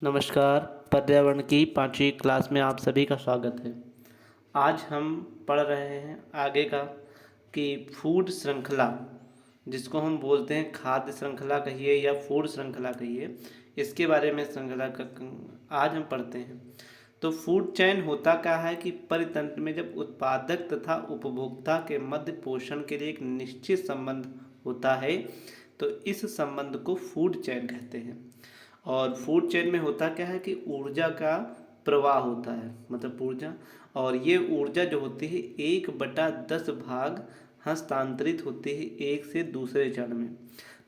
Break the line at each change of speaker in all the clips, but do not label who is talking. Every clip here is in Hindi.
नमस्कार। पर्यावरण की 5वीं क्लास में आप सभी का स्वागत है। आज हम पढ़ रहे हैं आगे का कि फूड श्रृंखला, जिसको हम बोलते हैं खाद्य श्रृंखला कहिए या फूड श्रृंखला कहिए, इसके बारे में श्रृंखला का आज हम पढ़ते हैं। तो फूड चेन होता क्या है कि परितंत्र में जब उत्पादक तथा उपभोक्ता के मध्य पोषण के लिए एक निश्चित संबंध होता है तो इस संबंध को फूड चेन कहते हैं। और फूड चेन में होता क्या है कि ऊर्जा का प्रवाह होता है, मतलब ऊर्जा, और ये ऊर्जा जो होती है 1/10 भाग हस्तांतरित होती है एक से दूसरे चरण में।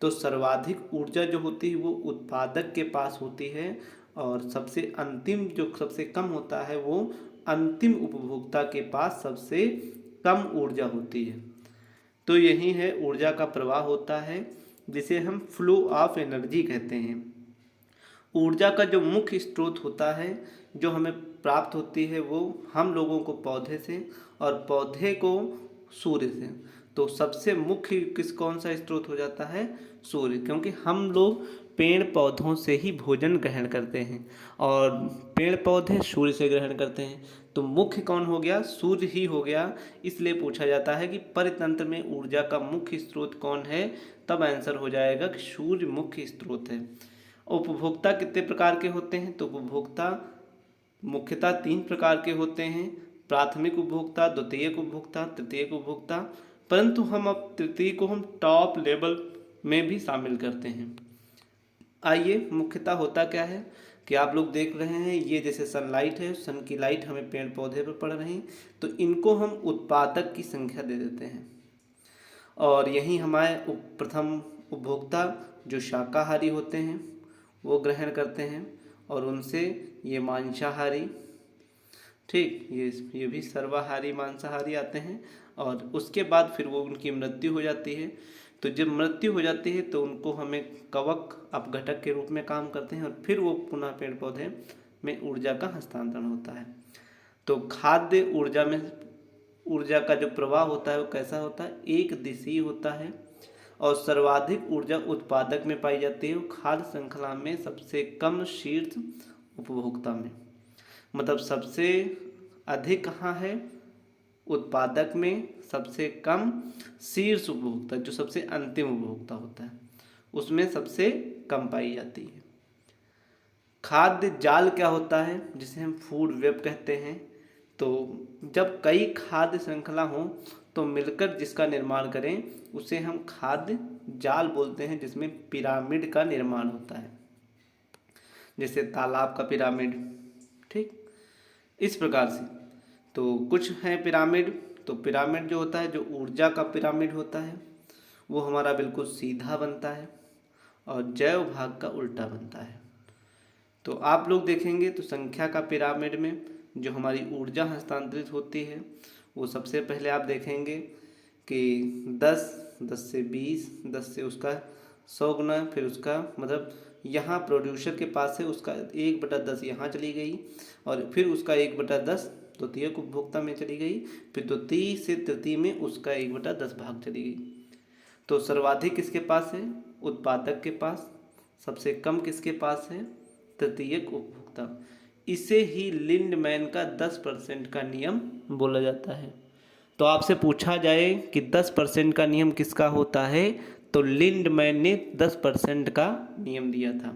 तो सर्वाधिक ऊर्जा जो होती है वो उत्पादक के पास होती है और सबसे अंतिम जो सबसे कम होता है वो अंतिम उपभोक्ता के पास सबसे कम ऊर्जा होती है। तो यही है ऊर्जा का प्रवाह होता है, जिसे हम फ्लो ऑफ एनर्जी कहते हैं। ऊर्जा का जो मुख्य स्रोत होता है जो हमें प्राप्त होती है वो हम लोगों को पौधे से और पौधे को सूर्य से। तो सबसे मुख्य कौन सा स्रोत हो जाता है? सूर्य, क्योंकि हम लोग पेड़ पौधों से ही भोजन ग्रहण करते हैं और पेड़ पौधे सूर्य से ग्रहण करते हैं। तो मुख्य कौन हो गया? सूर्य ही हो गया। इसलिए पूछा जाता है कि परितंत्र में ऊर्जा का मुख्य स्रोत कौन है, तब आंसर हो जाएगा कि सूर्य मुख्य स्रोत है। उपभोक्ता कितने प्रकार के होते हैं? तो उपभोक्ता मुख्यतः 3 प्रकार के होते हैं: प्राथमिक उपभोक्ता, द्वितीयक उपभोक्ता, तृतीयक उपभोक्ता। परंतु हम अब तृतीय को हम टॉप लेवल में भी शामिल करते हैं। आइए, मुख्यतः होता क्या है कि आप लोग देख रहे हैं, ये जैसे सनलाइट है, सन की लाइट हमें पेड़ पौधे पर पड़ रही, तो इनको हम उत्पादक की संख्या दे देते हैं। और यही हमारे प्रथम उपभोक्ता जो शाकाहारी होते हैं वो ग्रहण करते हैं, और उनसे ये मांसाहारी, ठीक, ये भी सर्वाहारी मांसाहारी आते हैं। और उसके बाद फिर वो उनकी मृत्यु हो जाती है। तो जब मृत्यु हो जाती है तो उनको हमें कवक अपघटक के रूप में काम करते हैं और फिर वो पुनः पेड़ पौधे में ऊर्जा का हस्तांतरण होता है। तो खाद्य ऊर्जा में ऊर्जा का जो प्रवाह होता है वो कैसा होता है? एक दिशीय होता है और सर्वाधिक ऊर्जा उत्पादक में पाई जाती है। खाद्य श्रृंखला में सबसे कम शीर्ष उपभोक्ता में, मतलब सबसे अधिक कहाँ है? उत्पादक में। सबसे कम शीर्ष उपभोक्ता, जो सबसे अंतिम उपभोक्ता होता है, उसमें सबसे कम पाई जाती है। खाद्य जाल क्या होता है, जिसे हम फूड वेब कहते हैं? तो जब कई खाद्य श्रृंखला हों तो मिलकर जिसका निर्माण करें उसे हम खाद्य जाल बोलते हैं, जिसमें पिरामिड का निर्माण होता है, जैसे तालाब का पिरामिड, ठीक, इस प्रकार से। तो कुछ है पिरामिड। तो पिरामिड जो होता है, जो ऊर्जा का पिरामिड होता है, वो हमारा बिल्कुल सीधा बनता है और जैव भाग का उल्टा बनता है। तो आप लोग देखेंगे तो संख्या का पिरामिड में जो हमारी ऊर्जा हस्तांतरित होती है वो सबसे पहले आप देखेंगे कि 10, 10 से 20, 10 से उसका 100 गुना, फिर उसका मतलब यहाँ प्रोड्यूसर के पास है, उसका 1/10 यहाँ चली गई, और फिर उसका 1/10 द्वितीय उपभोक्ता में चली गई, फिर द्वितीय से तृतीय में उसका 1/10 भाग चली गई। तो सर्वाधिक किसके पास है? उत्पादक के पास। सबसे कम किसके पास है? तृतीयक उपभोक्ता। इसे ही लिंडमैन का 10% का नियम बोला जाता है। तो आपसे पूछा जाए कि 10% का नियम किसका होता है, तो लिंडमैन ने 10% का नियम दिया था।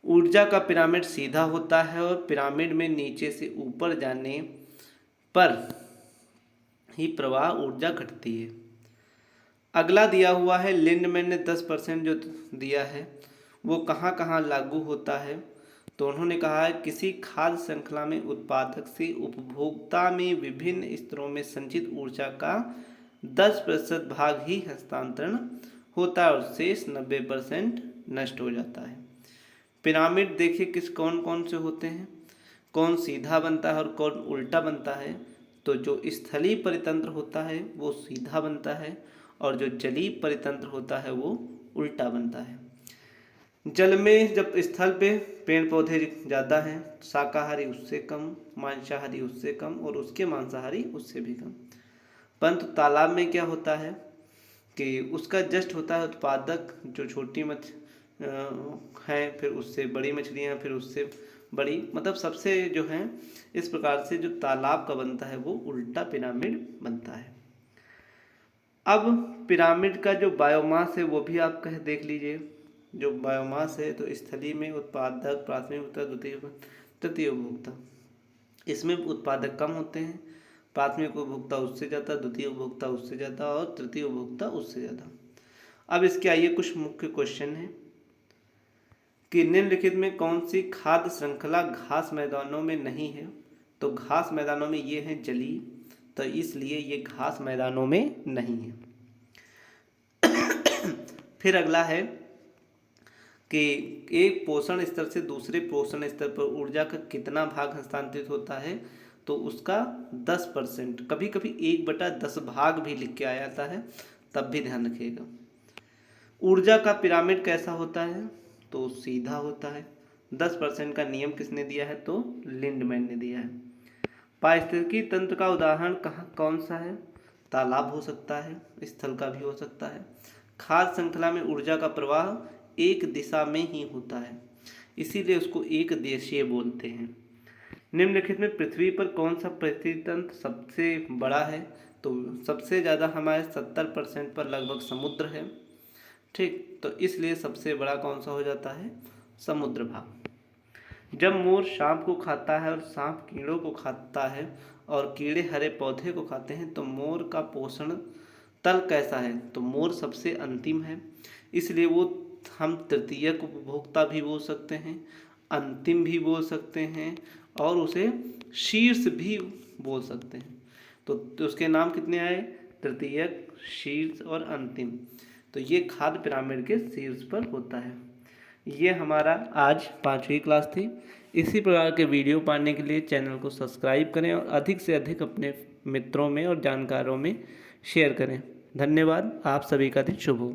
ऊर्जा का पिरामिड सीधा होता है और पिरामिड में नीचे से ऊपर जाने पर ही प्रवाह ऊर्जा घटती है। अगला दिया हुआ है, लिंडमैन ने 10% जो दिया है वो कहाँ कहाँ लागू होता है? तो उन्होंने कहा है किसी खाद्य श्रृंखला में उत्पादक से उपभोक्ता में विभिन्न स्तरों में संचित ऊर्जा का 10% भाग ही हस्तांतरण होता है और शेष 90% नष्ट हो जाता है। पिरामिड देखिए कौन कौन से होते हैं, कौन सीधा बनता है और कौन उल्टा बनता है। तो जो स्थलीय परितंत्र होता है वो सीधा बनता है और जो जलीय परितंत्र होता है वो उल्टा बनता है। जल में जब स्थल पे पेड़ पौधे ज़्यादा हैं, शाकाहारी उससे कम, मांसाहारी उससे कम और उसके मांसाहारी उससे भी कम। परंतु तालाब में क्या होता है कि उसका जस्ट होता है उत्पादक, जो छोटी हैं, फिर उससे बड़ी मछलियाँ, फिर उससे बड़ी, मतलब सबसे जो है इस प्रकार से जो तालाब का बनता है वो उल्टा पिरामिड बनता है। अब पिरामिड का जो बायोमास है वो भी आप कह देख लीजिए। जो बायोमास है तो स्थलीय में उत्पादक, प्राथमिक उपभोक्ता, द्वितीय, तृतीय उपभोक्ता। इसमें उत्पादक कम होते हैं, प्राथमिक उपभोक्ता उससे ज़्यादा, द्वितीय उपभोक्ता उससे ज़्यादा और तृतीय उपभोक्ता उससे ज़्यादा। अब इसके आइए कुछ मुख्य क्वेश्चन हैं कि निम्नलिखित में कौन सी खाद्य श्रृंखला घास मैदानों में नहीं है। तो घास मैदानों में ये है जलीय, तो इसलिए ये घास मैदानों में नहीं है। फिर अगला है कि एक पोषण स्तर से दूसरे पोषण स्तर पर ऊर्जा का कितना भाग हस्तांतरित होता है। तो उसका 10%, कभी कभी 1/10 भाग भी लिख के आ जाता है, तब भी ध्यान रखिएगा। ऊर्जा का पिरामिड कैसा होता है। तो सीधा होता है। 10% का नियम किसने दिया है। तो लिंडमैन ने दिया है। पारिस्थितिकी तंत्र का उदाहरण कौन सा है। तालाब हो सकता है, स्थल का भी हो सकता है। खाद्य श्रृंखला में ऊर्जा का प्रवाह एक दिशा में ही होता है, इसीलिए उसको एक देशीय बोलते हैं। निम्नलिखित में पृथ्वी पर कौन सा परिस्थिति तंत्र सबसे बड़ा है। तो सबसे ज़्यादा हमारे 70% पर लगभग समुद्र है। ठीक, तो इसलिए सबसे बड़ा कौन सा हो जाता है। समुद्र भाग। जब मोर सांप को खाता है और सांप कीड़ों को खाता है और कीड़े हरे पौधे को खाते हैं, तो मोर का पोषण तल कैसा है। तो मोर सबसे अंतिम है, इसलिए वो हम तृतीयक उपभोक्ता भी बोल सकते हैं, अंतिम भी बोल सकते हैं और उसे शीर्ष भी बोल सकते हैं। तो उसके नाम कितने आए। तृतीयक, शीर्ष और अंतिम। तो ये खाद्य पिरामिड के शीर्ष पर होता है। ये हमारा आज 5वीं क्लास थी। इसी प्रकार के वीडियो पाने के लिए चैनल को सब्सक्राइब करें और अधिक से अधिक अपने मित्रों में और जानकारों में शेयर करें। धन्यवाद। आप सभी का दिन शुभ हो।